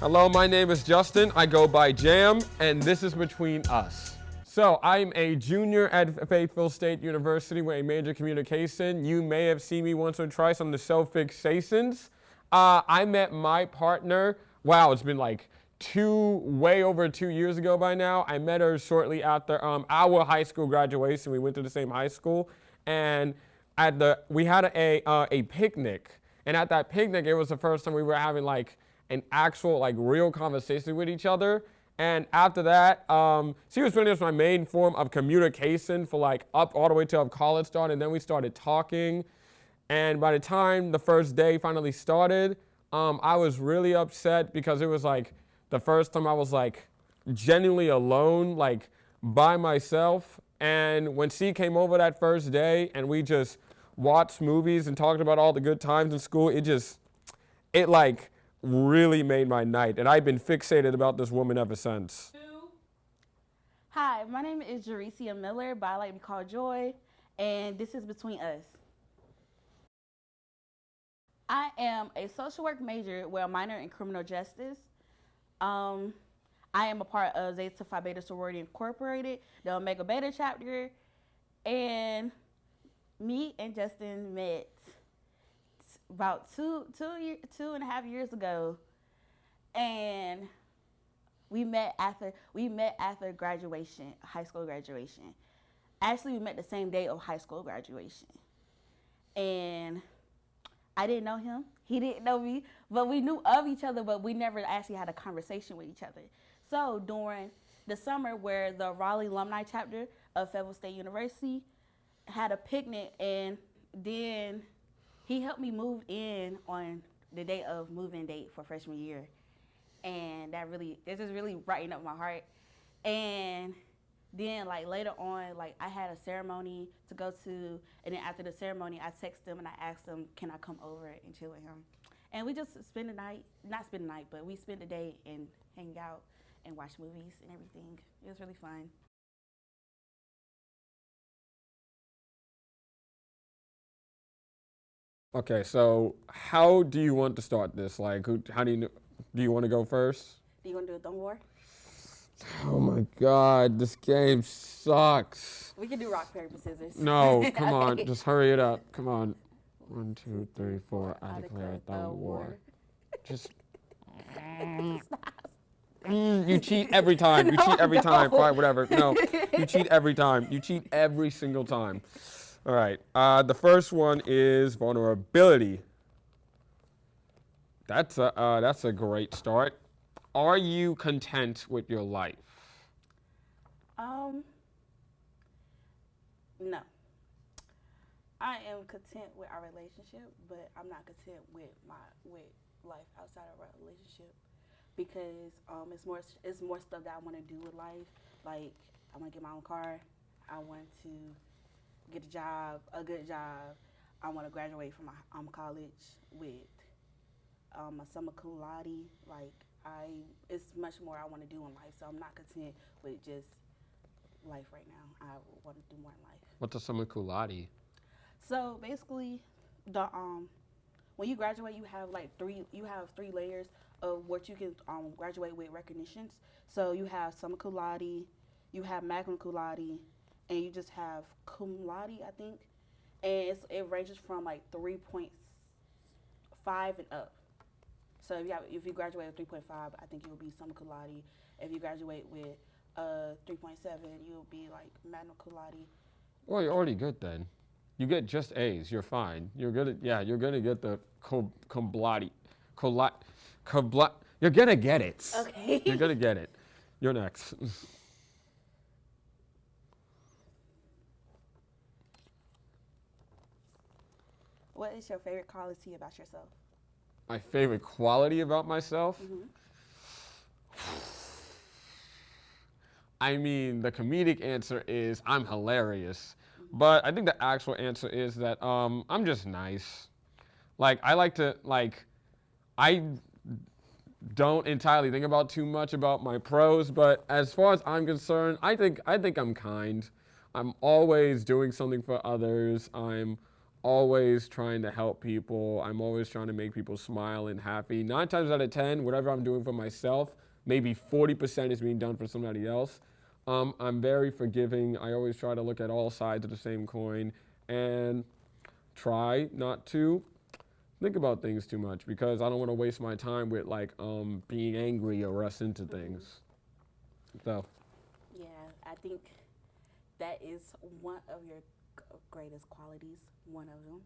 Hello, my name is Justin. I go by Jam, and this is Between Us. So I'm a junior at Fayetteville State University with a major communication. You may have seen me once or twice on the show Fixations. I met my partner, wow, it's been like way over 2 years ago by now. I met her shortly after our high school graduation. We went to the same high school, and we had a picnic. And at that picnic, it was the first time we were having like an actual like real conversation with each other. And after that, she was pretty much my main form of communication for like up all the way till college started. And then we started talking. And by the time the first day finally started, I was really upset because it was like the first time I was like genuinely alone, like by myself. And when she came over that first day and we just watched movies and talked about all the good times in school, it like really made my night. And I've been fixated about this woman ever since. Hi, my name is Jaricia Miller, but I like to be called Joy, and this is Between Us. I am a social work major with a minor in criminal justice. I am a part of Zeta Phi Beta Sorority Incorporated, the Omega Beta chapter, and me and Justin met about two and a half years ago, and we met after graduation, high school graduation. Actually, we met the same day of high school graduation, and I didn't know him. He didn't know me, but we knew of each other, but we never actually had a conversation with each other. So during the summer where the Raleigh alumni chapter of Fayetteville State University had a picnic, and then he helped me move in on the day of move-in date for freshman year. And it just really brightened up my heart. And then like later on, like I had a ceremony to go to, and then after the ceremony, I texted him and I asked him, can I come over and chill with him? And we just spend the night, but we spent the day and hang out and watch movies and everything. It was really fun. Okay, so how do you want to start this? Like, do you want to go first? Do you want to do a thumb war? Oh my God, this game sucks. We can do rock, paper, scissors. No, come on, just hurry it up. Come on. 1, 2, 3, 4. I declare a thumb war. Just. You cheat every time. You cheat every time. Fine, whatever. No, you cheat every time. You cheat every single time. All right. The first one is vulnerability. That's a great start. Are you content with your life? No. I am content with our relationship, but I'm not content with life outside of our relationship because it's more stuff that I want to do with life. Like I want to get my own car. I want to get a good job. I want to graduate from my college with a summa cum laude. Like it's much more I want to do in life. So I'm not content with just life right now. I want to do more in life. What's a summa cum laude? So basically, when you graduate, you have three layers of what you can graduate with recognitions. So you have summa cum laude, you have magna cum laude, and you just have cum laude, I think. And it ranges from like 3.5 and up. So if you graduate with 3.5, I think you will be summa cum laude. If you graduate with 3.7, you'll be like magna cum laude. Well, you're already good then. You get just A's. You're fine. You're gonna get the cum laude. You're gonna get it. Okay. You're gonna get it. You're next. What is your favorite quality about yourself? My favorite quality about myself? Mm-hmm. I mean, the comedic answer is I'm hilarious. But I think the actual answer is that I'm just nice. Like, I don't entirely think about too much about my pros, but as far as I'm concerned, I think I'm kind. I'm always doing something for others. I'm always trying to help people. I'm always trying to make people smile and happy. 9 times out of 10, whatever I'm doing for myself, maybe 40% is being done for somebody else. I'm very forgiving. I always try to look at all sides of the same coin and try not to think about things too much because I don't want to waste my time with like being angry or rush into things. So Yeah, I think that is one of your greatest qualities, one of them,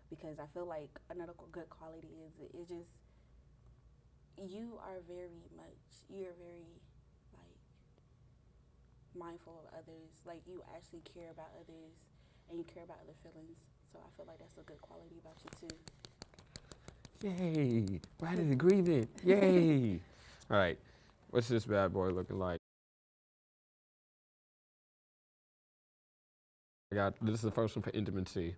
because I feel like another good quality is it just you're very like mindful of others, like you actually care about others and you care about other feelings. So I feel like that's a good quality about you too. yay, right in agreement, yay. All right, what's this bad boy looking like? This is the first one for intimacy.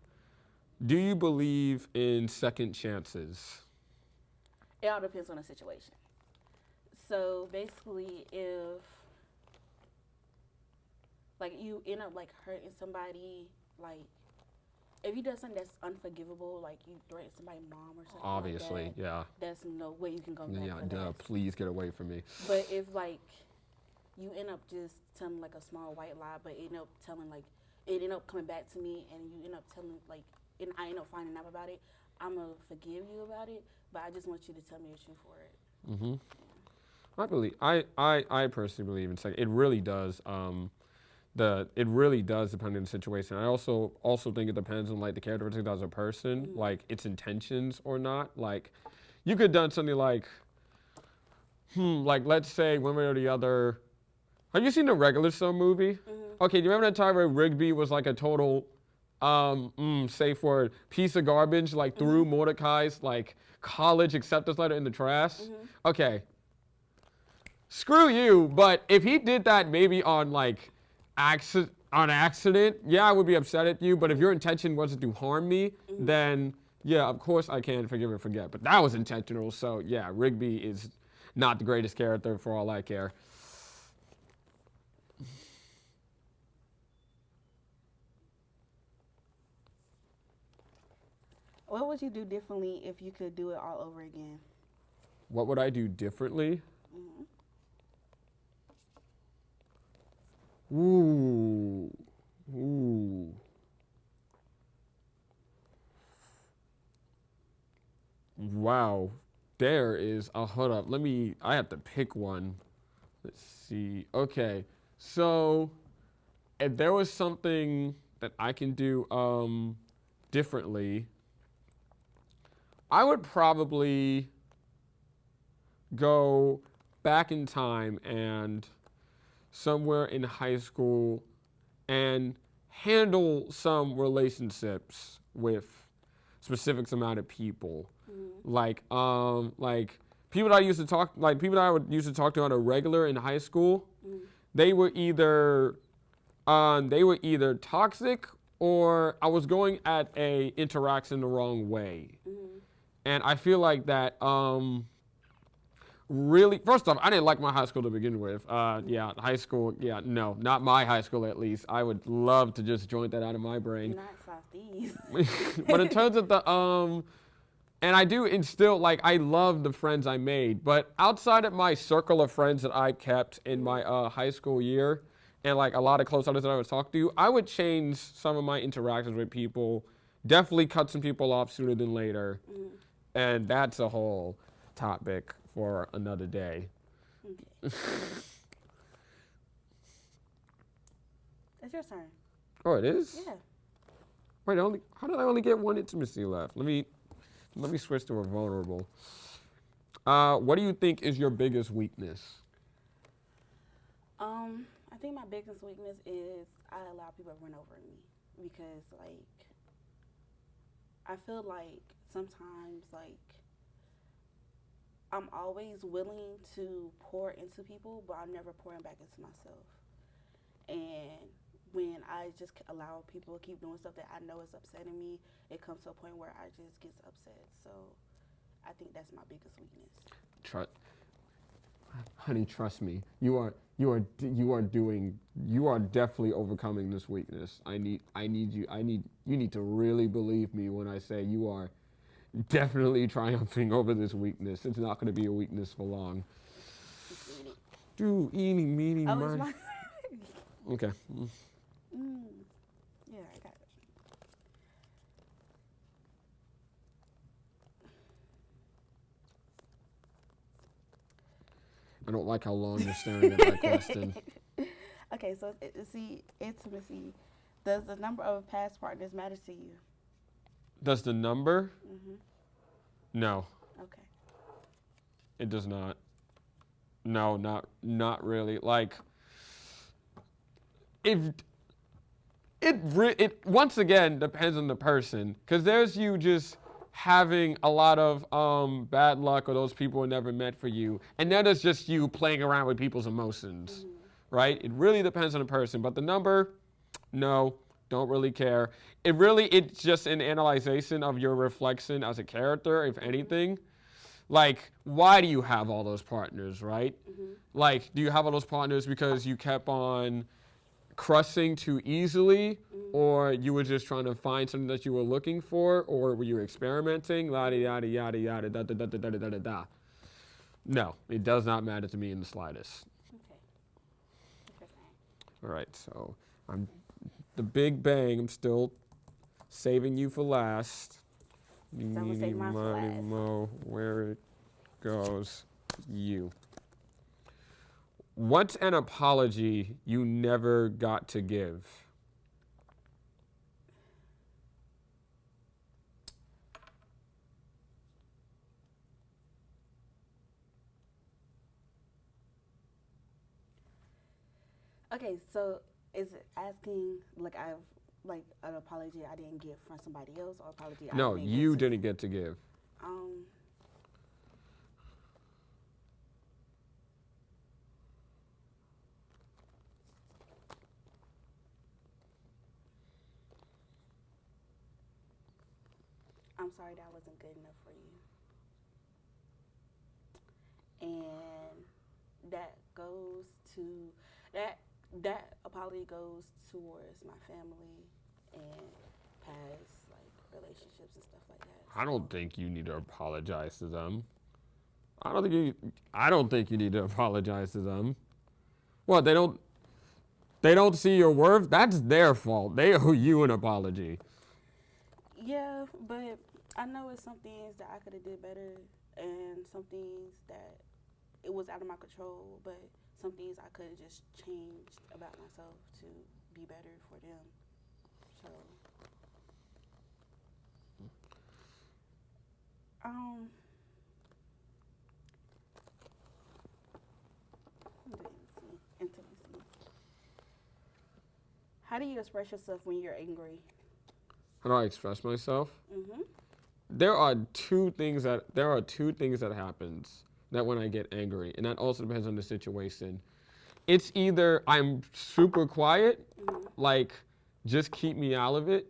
Do you believe in second chances? It all depends on the situation. So basically, if like you end up like hurting somebody, like if you do something that's unforgivable, like you threaten somebody's mom or something Obviously, like that, yeah. there's no way you can go back Yeah, for duh, that. please get away from me. But if like you end up just telling like a small white lie, but it end up telling like it end up coming back to me, and you end up telling like, and I end up finding out about it, I'm gonna forgive you about it, but I just want you to tell me the truth for it. Mm-hmm. I personally believe in second. It really does. It really does depend on the situation. I also think it depends on like the characteristics as a person, like its intentions or not. Like, you could have done something like let's say one way or the other. Have you seen the Regular Show movie? Mm-hmm. Okay, do you remember that time where Rigby was like a total, safe word, piece of garbage, like threw Mordecai's like college acceptance letter in the trash? Okay. Screw you, but if he did that maybe on like accident, yeah, I would be upset at you. But if your intention wasn't to harm me, then yeah, of course I can forgive and forget. But that was intentional, so yeah, Rigby is not the greatest character for all I care. What would you do differently if you could do it all over again? What would I do differently? Ooh. Ooh. Wow. There is, hold up. I have to pick one. Let's see. Okay. So, if there was something that I can do differently, I would probably go back in time and somewhere in high school and handle some relationships with specific amount of people. Like people that I used to talk, like people that I would used to talk to on a regular in high school, they were either toxic or I was going at a interaction the wrong way. And I feel like that really, first off, I didn't like my high school to begin with. Yeah, high school, yeah, no, not my high school at least. I would love to just joint that out of my brain. Not Southeast. But in terms of and I do instill, like, I love the friends I made, but outside of my circle of friends that I kept in my high school year, and like a lot of close others that I would talk to, I would change some of my interactions with people, definitely cut some people off sooner than later, and that's a whole topic for another day. Okay. It's your turn. Oh, it is? Yeah. Wait, how did I only get one intimacy left? Let me switch to a vulnerable. What do you think is your biggest weakness? I think my biggest weakness is I allow people to run over me because, like, I feel like sometimes, like, I'm always willing to pour into people, but I'm never pouring back into myself. And when I just allow people to keep doing stuff that I know is upsetting me, it comes to a point where I just get upset. So I think that's my biggest weakness. honey, trust me. You are definitely overcoming this weakness. You need to really believe me when I say you are definitely triumphing over this weakness. It's not going to be a weakness for long. Do eeny, meeny, Oh, it's miny. Okay. Yeah, I got it. I don't like how long you're staring at that question. Okay, so see, intimacy. Does the number of past partners matter to you? Does the number? Mm-hmm. No, Okay. it does not. No, not really. Like, if it once again depends on the person, because there's you just having a lot of bad luck, or those people are never meant for you, and then it's just you playing around with people's emotions, right? It really depends on the person, but the number, no, don't really care. It's just an analyzation of your reflection as a character, if anything. Like, why do you have all those partners, right? Like, do you have all those partners because you kept on crushing too easily, or you were just trying to find something that you were looking for, or were you experimenting? Yada yada yada yada da da da da da da da da. No, it does not matter to me in the slightest. Okay. Interesting. All right, so I'm the Big Bang. I'm still saving you for last. I'm gonna save mine for last. Mo, where it goes, you. What's an apology you never got to give? Okay, so is it asking like I've like an apology I didn't get from somebody else, or apology No, I didn't you get to? didn't get to give. I'm sorry that wasn't good enough for you, and that goes to that apology goes towards my family and past like relationships and stuff like that. I don't think you need to apologize to them. I don't think you need to apologize to them. What, they don't see your worth? That's their fault. They owe you an apology. Yeah, but I know it's some things that I could have did better, and some things that it was out of my control, but some things I could have just changed about myself to be better for them. So, intimacy. How do you express yourself when you're angry? How do I express myself? Mm-hmm. There are two things that happens that when I get angry, and that also depends on the situation. It's either I'm super quiet, like just keep me out of it.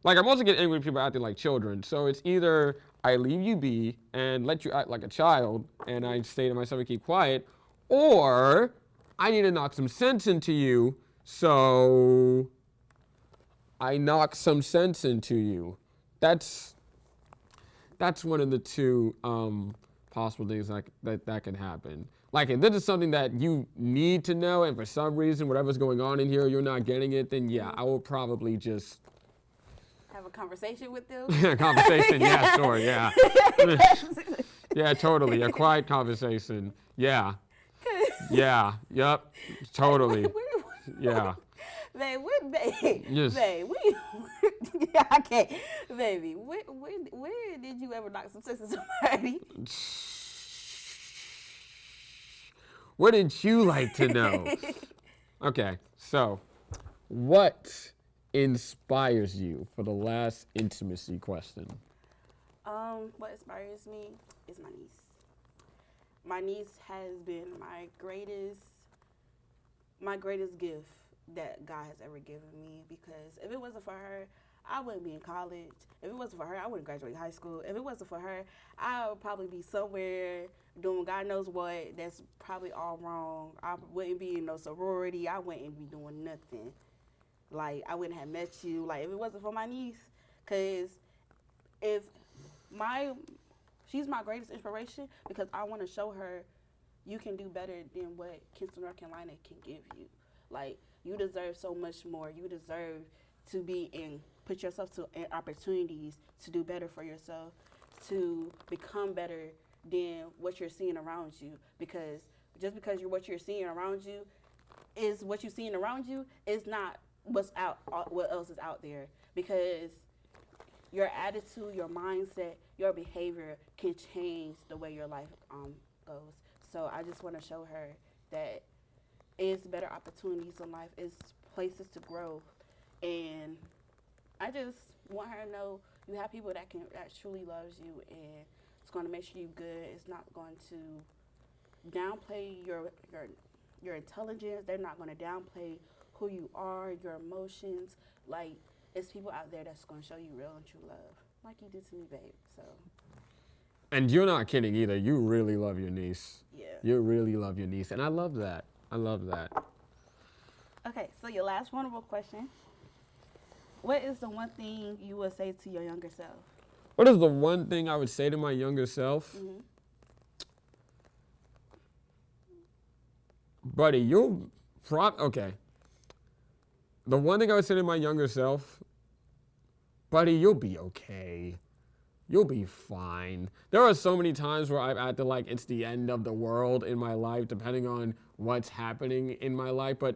Like, I'm also getting angry when people acting like children. So it's either I leave you be and let you act like a child, and I say to myself to keep quiet, or I need to knock some sense into you, so I knock some sense into you. That's one of the two possible things that can happen. Like, if this is something that you need to know, and for some reason, whatever's going on in here, you're not getting it, then yeah, I will probably just have a conversation with them. Conversation, yeah, sure, yeah. Yeah, totally. A quiet conversation. Yeah. Yeah, yep, totally. Yeah. Babe, babe, Yes. babe, yeah, I can't, baby. Where did you ever knock some sense into somebody? What did you like to know? Okay, so what inspires you for the last intimacy question? What inspires me is my niece. My niece has been my greatest gift that God has ever given me, because if it wasn't for her, I wouldn't be in college. If it wasn't for her, I wouldn't graduate high school. If it wasn't for her, I would probably be somewhere doing God knows what. That's probably all wrong. I wouldn't be in no sorority. I wouldn't be doing nothing. Like, I wouldn't have met you. Like, if it wasn't for my niece, because if she's my greatest inspiration, because I want to show her you can do better than what Kinston, North Carolina can give you. Like, you deserve so much more. You deserve to put yourself in opportunities to do better for yourself, to become better than what you're seeing around you. Because just because what you're seeing around you is what you're seeing around you is not what else is out there. Because your attitude, your mindset, your behavior can change the way your life goes. So I just want to show her that it's better opportunities in life, it's places to grow, and I just want her to know you have people that truly loves you, and it's going to make sure you're good. It's not going to downplay your intelligence. They're not going to downplay who you are, your emotions. Like, it's people out there that's going to show you real and true love, like you did to me, babe. So. And you're not kidding either. You really love your niece. Yeah. You really love your niece, and I love that. I love that. Okay, so your last vulnerable question. What is the one thing you would say to your younger self? What is the one thing I would say to my younger self? Mm-hmm. Buddy, okay. The one thing I would say to my younger self, buddy, you'll be okay. You'll be fine. There are so many times where I've acted like it's the end of the world in my life, depending on what's happening in my life, but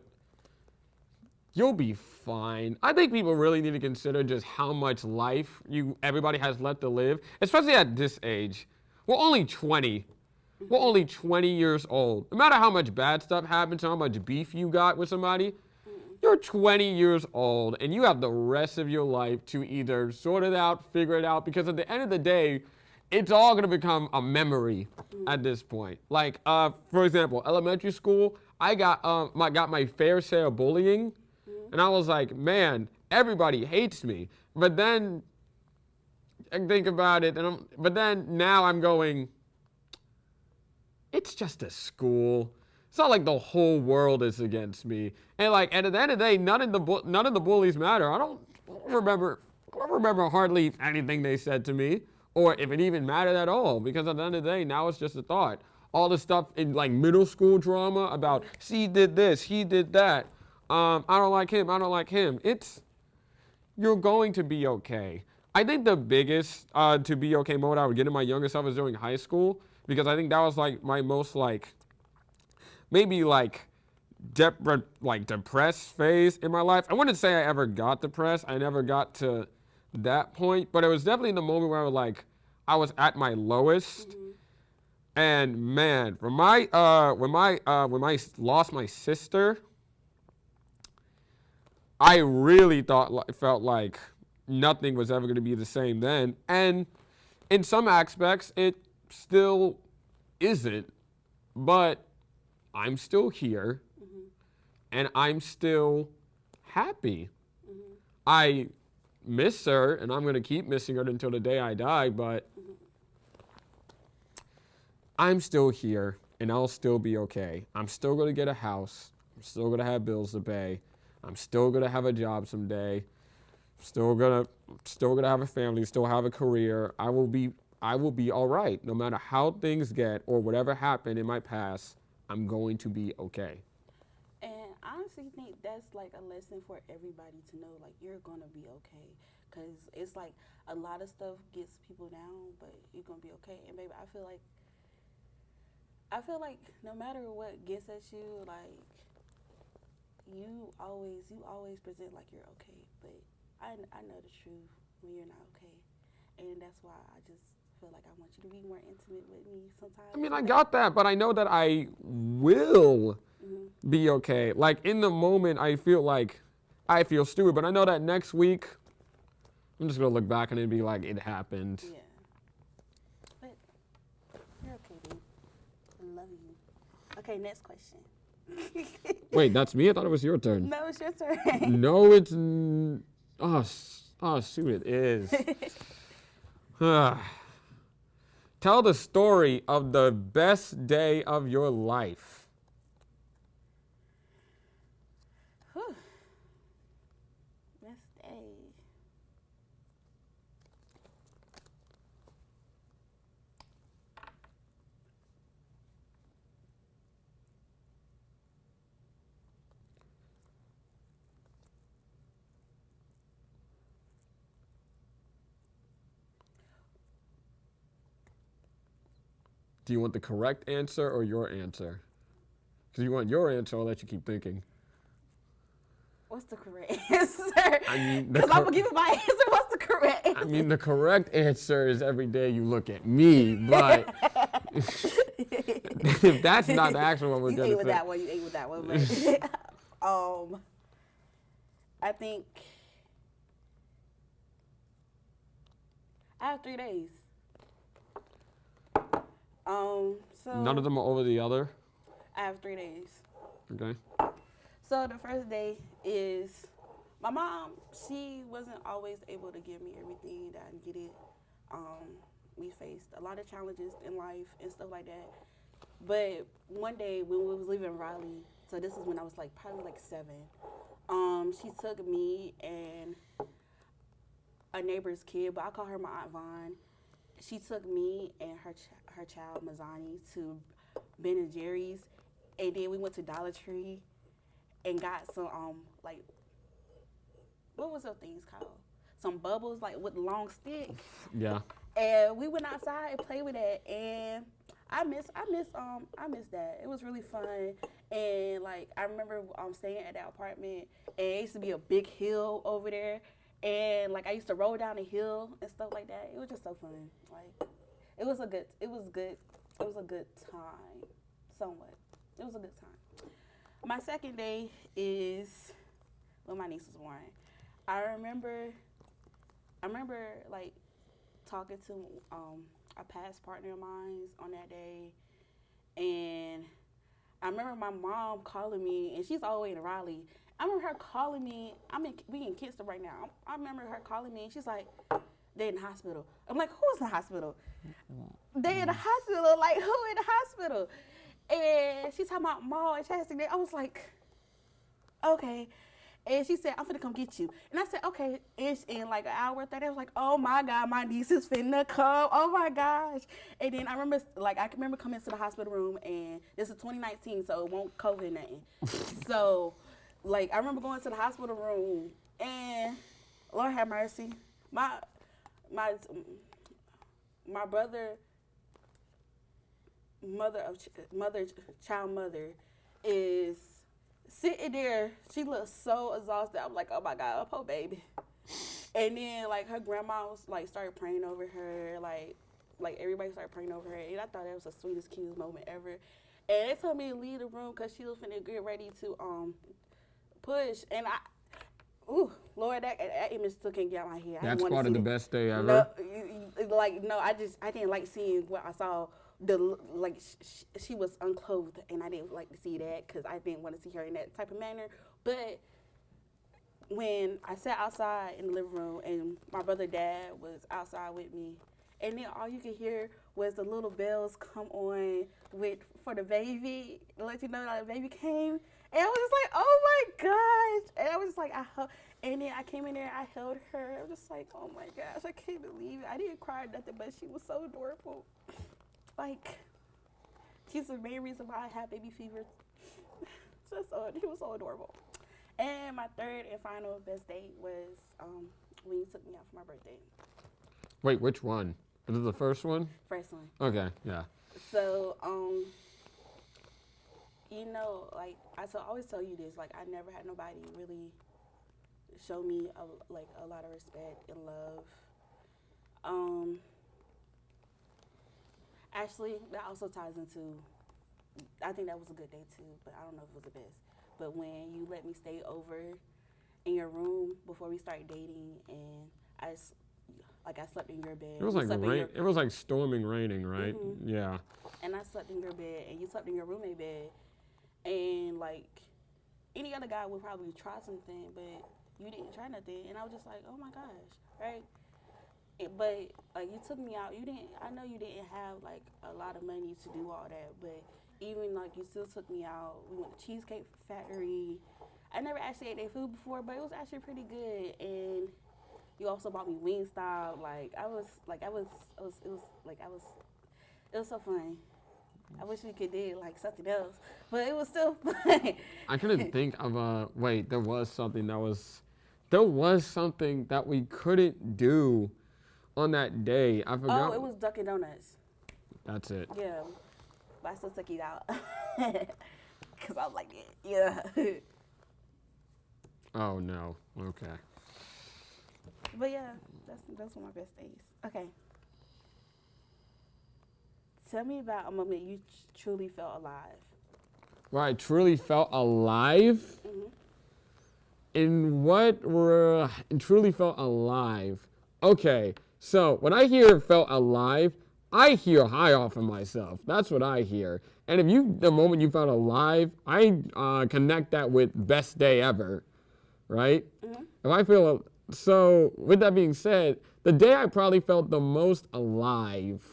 you'll be fine. I think people really need to consider just how much life everybody has left to live, especially at this age. We're only 20. We're only 20 years old. No matter how much bad stuff happens, how much beef you got with somebody, you're 20 years old and you have the rest of your life to either sort it out, figure it out, because at the end of the day, it's all going to become a memory at this point. Like, for example, elementary school, I got my fair share of bullying, and I was like, man, everybody hates me. But then I think about it, but then now I'm going, it's just a school. It's not like the whole world is against me. And like, and at the end of the day, none of the bullies matter. I don't remember hardly anything they said to me, or if it even mattered at all. Because at the end of the day, now it's just a thought. All the stuff in like middle school drama about she did this, he did that. I don't like him. I don't like him. You're going to be okay. I think the biggest to be okay moment I would get in my younger self is during high school, because I think that was like my most like maybe like depressed phase in my life. I wouldn't say I ever got depressed. I never got to that point, but it was definitely the moment where I was at my lowest. Mm-hmm. And man, when I lost my sister, I really felt like nothing was ever going to be the same then. And in some aspects, it still isn't. But I'm still here, mm-hmm. and I'm still happy. Mm-hmm. I miss her, and I'm going to keep missing her until the day I die, but mm-hmm. I'm still here, and I'll still be okay. I'm still going to get a house. I'm still going to have bills to pay. I'm still going to have a job someday. Still going to have a family, still have a career. I will be all right. No matter how things get or whatever happened in my past, I'm going to be okay. And I honestly think that's like a lesson for everybody to know, like, you're going to be okay. Because it's like a lot of stuff gets people down, but you're going to be okay. And baby, I feel like no matter what gets at you, like, you always present like you're okay. But I know the truth when you're not okay. And that's why I just feel like I want you to be more intimate with me sometimes. I mean, I got that, but I know that I will mm-hmm. be okay. Like, in the moment, I feel stupid, but I know that next week, I'm just going to look back and be like, it happened. Yeah. But you're okay, babe. I love you. Okay, next question. Wait, that's me? I thought it was your turn. No, it's your turn. No, it's... Oh, shoot, it is. Tell the story of the best day of your life. Whew. Best day. Do you want the correct answer or your answer? Because you want your answer, I'll let you keep thinking. What's the correct answer? I mean, Because I'm gonna give you my answer. What's the correct answer? I mean, the correct answer is every day you look at me, but if that's not the actual one we're you gonna ate with say. that one. You ate with that one. But, I think I have 3 days. So None of them are over the other. I have 3 days. Okay. So the first day is my mom. She wasn't always able to give me everything that I needed. We faced a lot of challenges in life and stuff like that. But one day when we was leaving Raleigh, so this is when I was like probably like 7. She took me and a neighbor's kid, but I call her my Aunt Vaughn. She took me and her child Mazani to Ben and Jerry's, and then we went to Dollar Tree and got some like what was those things called? Some bubbles like with long stick. Yeah. And we went outside and played with that, and I miss that. It was really fun, and like I remember staying at that apartment, and it used to be a big hill over there, and like I used to roll down the hill and stuff like that. It was just so fun. Like it was a good time, somewhat. It was a good time. My second day is when my niece was born. I remember like talking to a past partner of mine on that day, and I remember my mom calling me, and she's all the way in Raleigh. I remember her calling me. We in Kingston right now. I remember her calling me, and she's like, "They're in the hospital." I'm like, "Who's in the hospital?" They in the hospital. Like, who in the hospital? And she's talking about Ma and Chastity. I was like, okay. And she said, I'm finna come get you. And I said, okay. And in like an hour, 30, I was like, oh my God, my niece is finna come. Oh my gosh. And then I remember coming to the hospital room, and this is 2019, so it won't COVID nothing. So, like, I remember going to the hospital room, and Lord have mercy, my brother, child mother, is sitting there. She looks so exhausted. I'm like, oh my God, poor baby. And then like her grandma was like started praying over her, like everybody started praying over her, and I thought that was the sweetest, cutest moment ever. And they told me to leave the room because she was finna get ready to push, and Lord, that image still can't get out of my head. That's part of the best day ever. I didn't like seeing what I saw. She was unclothed, and I didn't like to see that because I didn't want to see her in that type of manner. But when I sat outside in the living room, and my brother dad was outside with me, and then all you could hear was the little bells come on for the baby, to let you know that the baby came. And I was just like, oh my gosh. And I was just like, and then I came in there, I held her. I was just like, oh my gosh, I can't believe it. I didn't cry or nothing, but she was so adorable. Like, she's the main reason why I have baby fever. He was so adorable. And my third and final best date was when you took me out for my birthday. Wait, which one? Is it the first one? First one. Okay, yeah. So, like I always tell you this, like I never had nobody really show me a lot of respect and love. Actually, that also ties into, I think that was a good day too, but I don't know if it was the best. But when you let me stay over in your room before we started dating, and I slept in your bed. It was like rain. It was like storming, raining, right? Mm-hmm. Yeah. And I slept in your bed, and you slept in your roommate bed, and like any other guy would probably try something, but you didn't try nothing. And I was just like, oh my gosh, right? But like you took me out. You didn't. I know you didn't have like a lot of money to do all that, but even like you still took me out. We went to Cheesecake Factory. I never actually ate their food before, but it was actually pretty good. And you also bought me Wingstop. It was so fun. I wish we could do like something else, but it was still fun. I couldn't think of wait, there was something that we couldn't do on that day. I forgot. Oh, it was Dunkin' Donuts. That's it. Yeah, but I still took it out because I was like, yeah. Oh no. Okay. But yeah, that's one of my best days. Okay. Tell me about a moment you truly felt alive. Where I truly felt alive? In what were truly felt alive? Okay, so when I hear felt alive, I hear high off of myself. That's what I hear. And the moment you felt alive, I connect that with best day ever, right? If I feel, so with that being said, the day I probably felt the most alive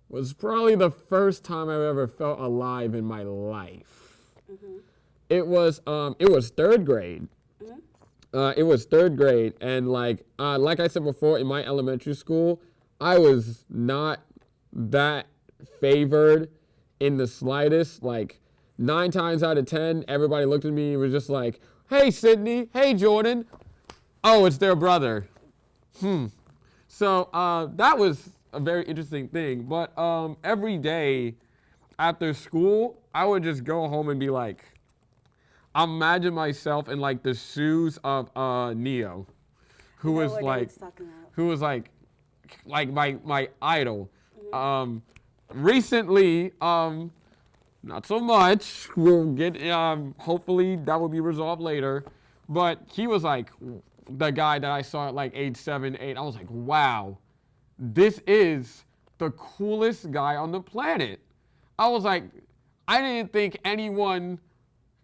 was probably the first time I ever felt alive in my life. It was third grade. It was third grade, and like I said before, in my elementary school, I was not that favored in the slightest. Like 9 times out of 10, everybody looked at me and was just like, "Hey, Sydney. Hey, Jordan. Oh, it's their brother." So that was a very interesting thing. But every day after school, I would just go home and be like, imagine myself in like the shoes of Neo, who was like my idol. Recently, not so much. We'll get hopefully that will be resolved later. But he was like the guy that I saw at like age 7, 8. I was like, wow, this is the coolest guy on the planet. I was like, I didn't think anyone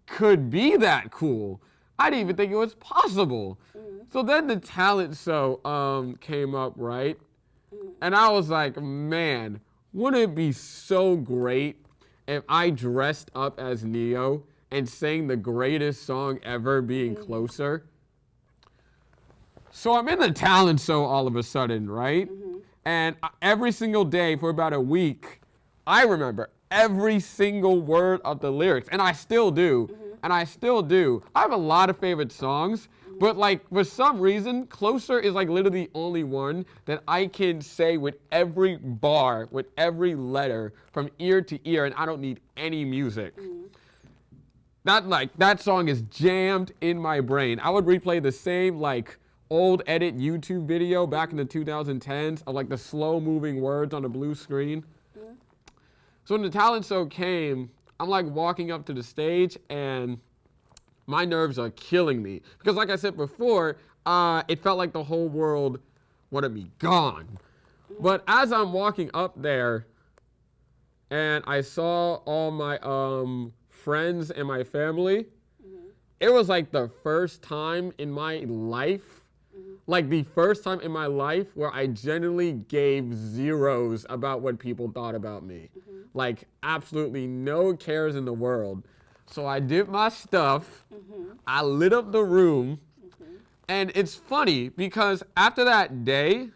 could be that cool. I didn't even think it was possible. So then the talent show came up, right? And I was like, man, wouldn't it be so great if I dressed up as Neo and sang the greatest song ever, Being Closer? So I'm in the talent show all of a sudden, right? And every single day for about a week, I remember every single word of the lyrics. And I still do. And I still do. I have a lot of favorite songs, but like for some reason, Closer is like literally the only one that I can say with every bar, with every letter from ear to ear, and I don't need any music. That song is jammed in my brain. I would replay the same like old edit YouTube video back in the 2010s of like the slow moving words on a blue screen. So when the talent show came, I'm like walking up to the stage and my nerves are killing me. Because like I said before, it felt like the whole world wanted me gone. But as I'm walking up there and I saw all my friends and my family, it was like the first time in my life, where I genuinely gave zeros about what people thought about me. Like absolutely no cares in the world. So I did my stuff, I lit up the room, and it's funny because after that day,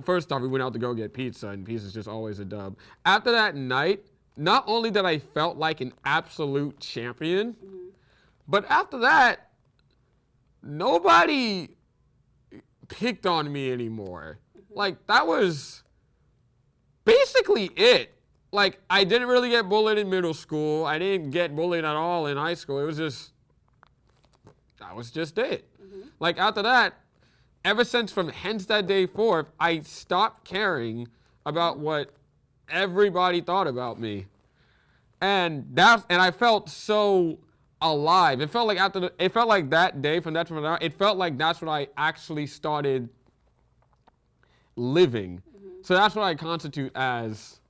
first off, we went out to go get pizza, and pizza's just always a dub. After that night, not only that I felt like an absolute champion, but after that, nobody picked on me anymore. Like, that was basically it. Like, I didn't really get bullied in middle school. I didn't get bullied at all in high school. That was just it. Like, after that, ever since from hence that day forth, I stopped caring about what everybody thought about me. And I felt so alive. It felt like that day, from that point on, it felt like that's when I actually started living. So that's what I constitute as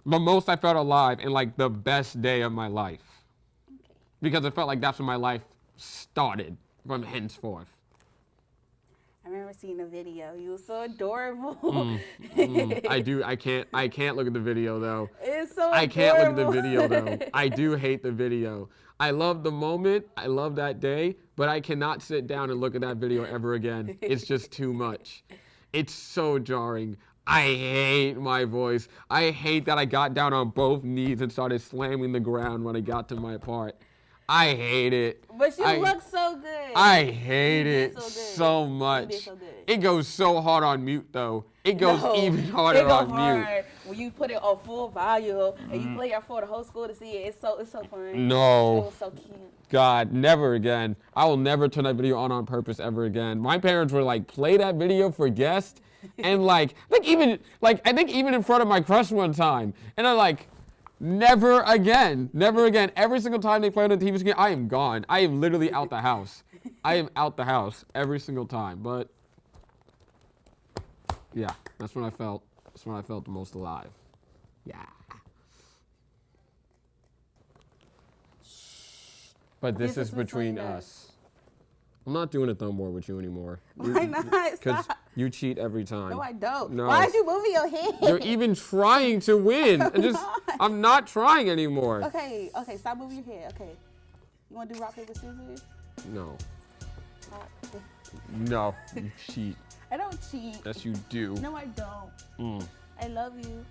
the most I felt alive and like the best day of my life. Okay. because it felt like that's when my life started from henceforth. I remember seeing a video. You were so adorable. I can't look at the video though. It's so adorable. I can't look at the video though. I do hate the video. I love the moment. I love that day, but I cannot sit down and look at that video ever again. It's just too much. It's so jarring. I hate my voice. I hate that I got down on both knees and started slamming the ground when I got to my part. I hate it. But you look so good. I hate it so much. You did so good. It goes so hard on mute though. It goes even harder on mute. When you put it on full volume and you play it for the whole school to see it, it's so fun. No. It was so cute. God, never again. I will never turn that video on purpose ever again. My parents were like, play that video for guests, and I think even in front of my crush one time, and I'm like, never again, never again. Every single time they play on the TV screen, I am gone. I am literally out the house. I am out the house every single time. But yeah, that's when I felt the most alive. Yeah. But this is between us. I'm not doing it no more with you anymore. Why not? Because you cheat every time. No, I don't. No. Why are you moving your head? You're even trying to win. I'm not trying anymore. Okay, stop moving your head. Okay. You want to do rock, paper, scissors? No. No, you cheat. I don't cheat. Yes, you do. No, I don't. I love you.